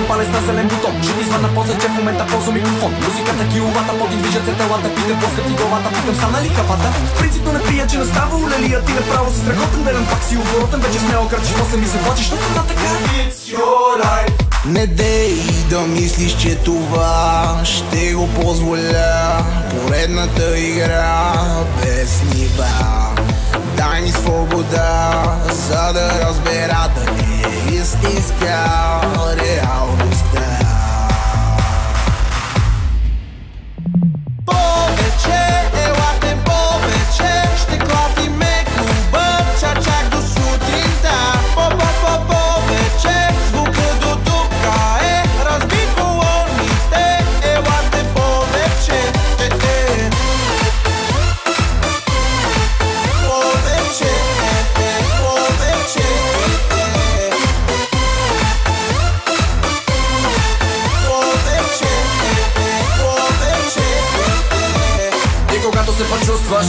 un palestra zelen button și dizvan na poză ce fumenta poză microfon. Muzikата киловата, подим движат се телата, пита плоска ти главата, питам стана ли кафата. Принципно не прия, че настава улелия, ти направо си страхотен, делен пак си оборотен, вече смело кърчиш, после ми се плачеш, що стана така? It's your life. Не дей да мислиш, че това ще го позволя. Поредната игра без нива. Дай ми свобода, за да разбера дали е истинска реалността. Повече, елате повече, ще клатиме клуба, чак до сутринта. Повече, звука до тука е, разби колоните, елате повече. Когато се почувстваш,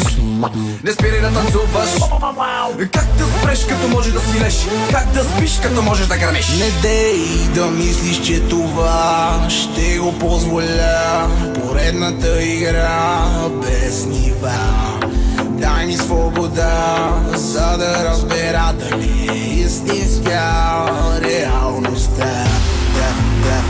не спирай да танцуваш. Как да спреш, като можеш да свилеш? Как да спиш, като можеш да гърмеш? Не дей да мислиш, че това ще го позволя. Поредната игра без нива. Дай ми свобода, за да разбера дали е истинска реалността. Да.